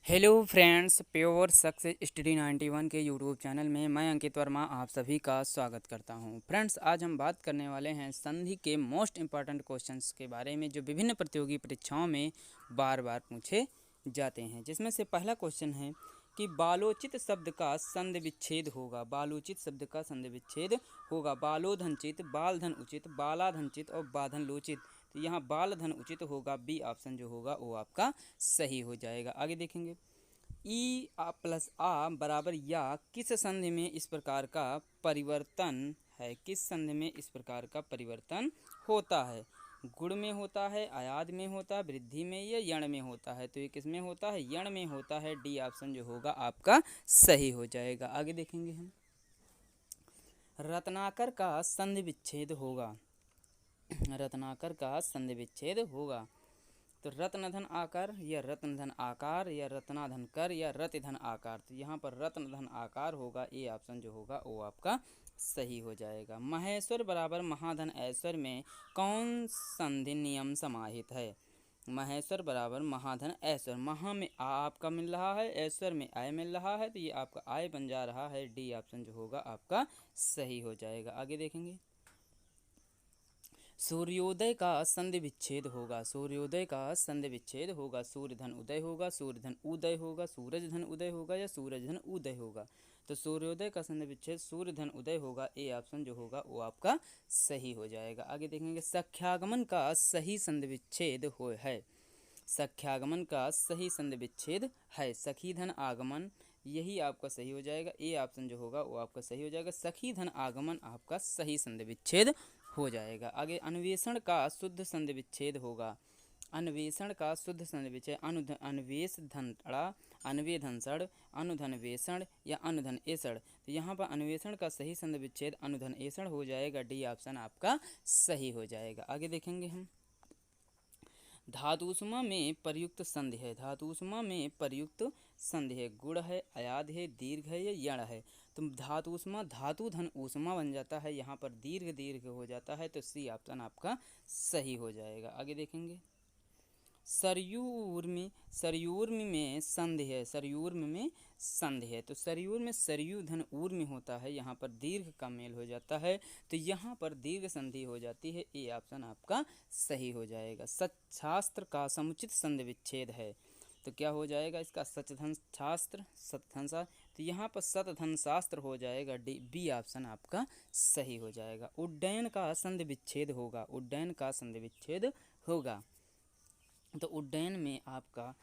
Hello friends, pure success study 91 के YouTube channel में मैं अंकित वर्मा आप सभी का स्वागत करता हूं। फ्रेंड्स, आज हम बात करने वाले हैं संधि के मोस्ट इम्पॉर्टेंट क्वेश्चंस के बारे में जो विभिन्न प्रतियोगी परीक्षाओं में बार बार पूछे जाते हैं। जिसमें से पहला क्वेश्चन है कि बालोचित शब्द का संधि विच्छेद होगा। बालोचित शब्द का संधि विच्छेद होगा। बालोधनचित, बालधन उचित, बालाधनचित और बाधन लोचित। तो यहाँ बाल धन उचित होगा। बी ऑप्शन जो होगा वो आपका सही हो जाएगा। आगे देखेंगे, ई आ प्लस आ बराबर या किस संधि में इस प्रकार का परिवर्तन है। किस संधि में इस प्रकार का परिवर्तन होता है। गुण में होता है, आयाद में होता है, वृद्धि में या यण में होता है। तो ये किस में होता है, यण में होता है। डी ऑप्शन जो होगा आपका सही हो जाएगा। आगे देखेंगे हम, रत्नाकर का संधि विच्छेद होगा। रत्नाकर का संधि विच्छेद होगा। तो रत्नधन आकार या रत्नधन आकार या रत्नाधन कर या रतिधन आकार। तो यहाँ पर रत्नधन आकार होगा। ए ऑप्शन जो होगा वो आपका सही हो जाएगा। महेश्वर बराबर महाधन ऐश्वर्य में कौन संधि नियम समाहित है। महेश्वर बराबर महाधन ऐश्वर्य। महा में आ आपका मिल रहा है, ऐश्वर्य में आय मिल रहा है, तो ये आपका आय बन जा रहा है। डी ऑप्शन जो होगा आपका सही हो जाएगा। आगे देखेंगे, सूर्योदय का संधि विच्छेद होगा। सूर्योदय का संधि विच्छेद होगा। सूर्य धन उदय होगा, सूर्य धन उदय होगा, सूरज धन उदय होगा या सूरज धन उदय होगा। तो सूर्योदय का संधि विच्छेद सूर्य धन उदय होगा। ए ऑप्शन जो होगा वो आपका सही हो जाएगा। आगे देखेंगे, सख्यागमन का सही संधि विच्छेद हो है। सख्यागमन का सही संधि विच्छेद है। सखी धन आगमन, यही आपका सही हो जाएगा। ए ऑप्शन जो होगा वो आपका सही हो जाएगा। सखी धन आगमन आपका सही संधि विच्छेद हो जाएगा। आगे, अन्वेषण का शुद्ध संधि विच्छेद होगा। अन्वेषण का शुद्ध संधि विच्छेद अन्वेष धनड़ा, अन्वे धनसड़, अनुधन वेषण या अनुधन एसड़। तो यहाँ पर अन्वेषण का सही संधि विच्छेद अनुधन एसड़ हो जाएगा। डी ऑप्शन आपका सही हो जाएगा। आगे देखेंगे हम, धातुष्मा में प्रयुक्त संधि है। धातुष्मा में प्रयुक्त संधि है। गुण है, अयाद है, दीर्घ है या यण है। तो धातुष्मा धातु धन ऊष्मा बन जाता है। यहाँ पर दीर्घ दीर्घ हो जाता है। तो सी ऑप्शन आपका सही हो जाएगा। आगे देखेंगे, सरयूर्मी, सरयूर्मी में संधि है। सरयूर्मी में संधि है। तो सरयूर में सरयू धन ऊर्मी होता है। यहाँ पर दीर्घ का मेल हो जाता है। तो यहाँ पर दीर्घ संधि हो जाती है। ए ऑप्शन आपका सही हो जाएगा। सच्छास्त्र का समुचित संधि विच्छेद है। तो क्या हो जाएगा इसका, सचधन शास्त्र, सतधन शास्त्र। तो यहाँ पर सतधन शास्त्र हो जाएगा। डी बी ऑप्शन आपका सही हो जाएगा। उड्डयन का संधि विच्छेद होगा। उड्डयन का संधि विच्छेद होगा। तो उड्डयन में आपका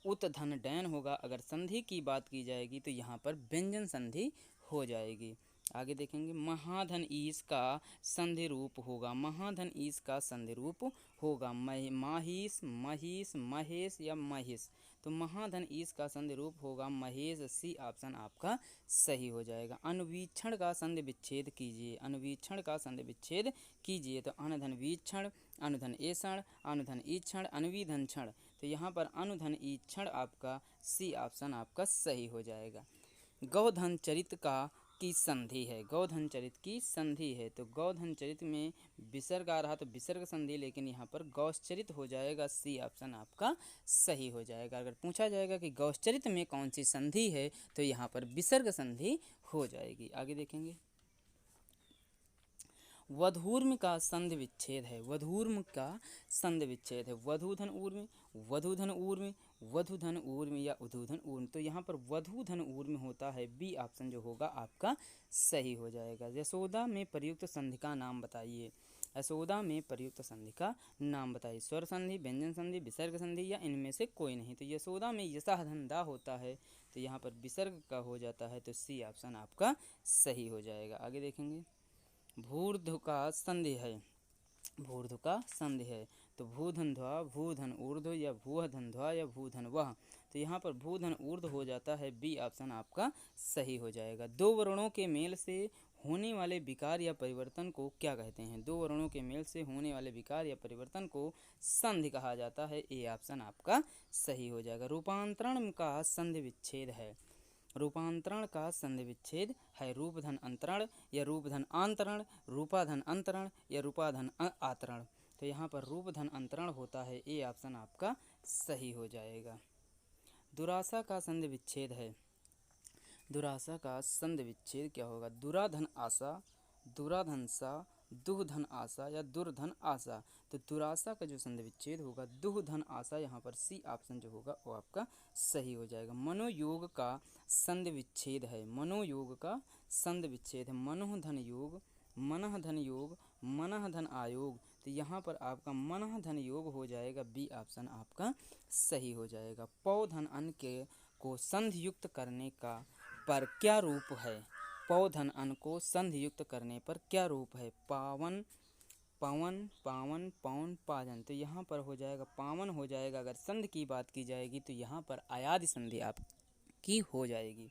उत धन डैन होगा। अगर संधि की बात की जाएगी तो यहाँ पर व्यंजन संधि हो जाएगी। आगे देखेंगे, महाधन ईश का संधि रूप होगा। महाधन ईश का संधि रूप होगा। माहिस, महिष, महेश या महिष। तो महाधन ईश का संधि रूप होगा महेश। सी ऑप्शन आपका सही हो जाएगा। अनुवीक्षण का संधि विच्छेद कीजिए। अनुवीक्षण का संधि विच्छेद कीजिए। तो अनुधन वीक्षण, अनुधन एषण, अनुधन ईक्षण, अनुविधन क्षण। तो यहाँ पर अनुधन ईक्षण आपका सी ऑप्शन आपका सही हो जाएगा। गौधन चरित का की संधि है। गौधन चरित की संधि है। तो गौधन चरित में विसर्ग आ रहा तो विसर्ग संधि, लेकिन यहाँ पर गौश्चरित हो जाएगा। सी ऑप्शन आपका सही हो जाएगा। अगर पूछा जाएगा कि गौश्चरित में कौन सी संधि है तो यहाँ पर विसर्ग संधि हो जाएगी। आगे देखेंगे, वधूर्म का संधि विच्छेद है। वधूर्म का संधि विच्छेद है। वधूधन ऊर्म, वधूधन ऊर्म, वधूधन ऊर्म या उधूधन ऊर्म। तो यहाँ पर वधूधन ऊर्म होता है। बी ऑप्शन जो होगा आपका सही हो जाएगा। यशोदा में प्रयुक्त संधि का नाम बताइए। यशोदा में प्रयुक्त संधि का नाम बताइए। स्वर संधि, व्यंजन संधि, विसर्ग संधि या इनमें से कोई नहीं। तो यशोदा में यशः धंधा होता है। तो यहाँ पर विसर्ग का हो जाता है। तो सी ऑप्शन आपका सही हो जाएगा। आगे देखेंगे, भूर्ध्व का संधि है। भूर्ध्व का संधि है। तो भूधन ध्वा, भूधन ऊर्ध्व या भूह धन ध्वा या भूधन वह। तो यहाँ पर भूधन ऊर्ध्व हो जाता है। बी ऑप्शन आपका सही हो जाएगा। दो वर्णों के मेल से होने वाले विकार या परिवर्तन को क्या कहते हैं। दो वर्णों के मेल से होने वाले विकार या परिवर्तन को संधि कहा जाता है। ए ऑप्शन आपका सही हो जाएगा। रूपांतरण का संधि विच्छेद है। रूपांतरण का संधि विच्छेद है। रूपधन अंतरण या रूपधन आंतरण, रूपाधन अंतरण या रूपाधन आतरण। तो यहाँ पर रूपधन अंतरण होता है। ए ऑप्शन आपका सही हो जाएगा। दुराशा का संधि विच्छेद है। दुराशा का संधि विच्छेद क्या होगा? दुराधन आशा, दुराधन सा, दुहधन आशा या दुर्धन आशा। तो दुराशा का जो संधि विच्छेद होगा दुहधन आशा, यहाँ पर सी ऑप्शन जो होगा वो आपका सही हो जाएगा। मनोयोग का संधि विच्छेद है। मनोयोग का संधि विच्छेद है। मनोह धन योग, मनः धन योग, मनः धन आयोग। तो यहाँ पर आपका मनः धन योग हो जाएगा, बी ऑप्शन आपका सही हो जाएगा। पौधन अन के को संधि युक्त करने का पर क्या रूप है? पौधन अन को संधि युक्त करने पर क्या रूप है? पावन, पवन, पावन, पौन, पाजन। तो यहाँ पर हो जाएगा पावन हो जाएगा। अगर संधि की बात की जाएगी तो यहाँ पर अयादि संधि आपकी हो जाएगी।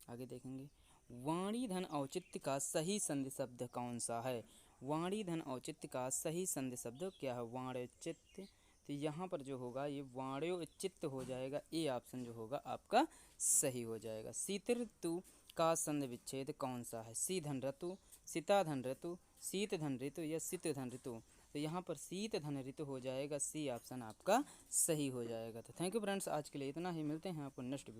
आगे देखेंगे, वाणी धन औचित्य का सही संधि शब्द कौन सा है? वाणी धन औचित्य का सही संधि शब्द क्या है? वाण्योचित्य। तो यहाँ पर जो होगा ये वाण्योचित्य हो जाएगा, ए ऑप्शन जो होगा आपका सही हो जाएगा। शीत ऋतु का संधि विच्छेद कौन सा है? सी धन ऋतु, सीता धन ऋतु, शीत धन ऋतु या शीत धन ऋतु। तो यहाँ पर शीत धन ऋतु हो जाएगा, सी ऑप्शन आपका सही हो जाएगा। तो थैंक यू फ्रेंड्स, आज के लिए इतना ही। मिलते हैं आपको नेक्स्ट वीडियो।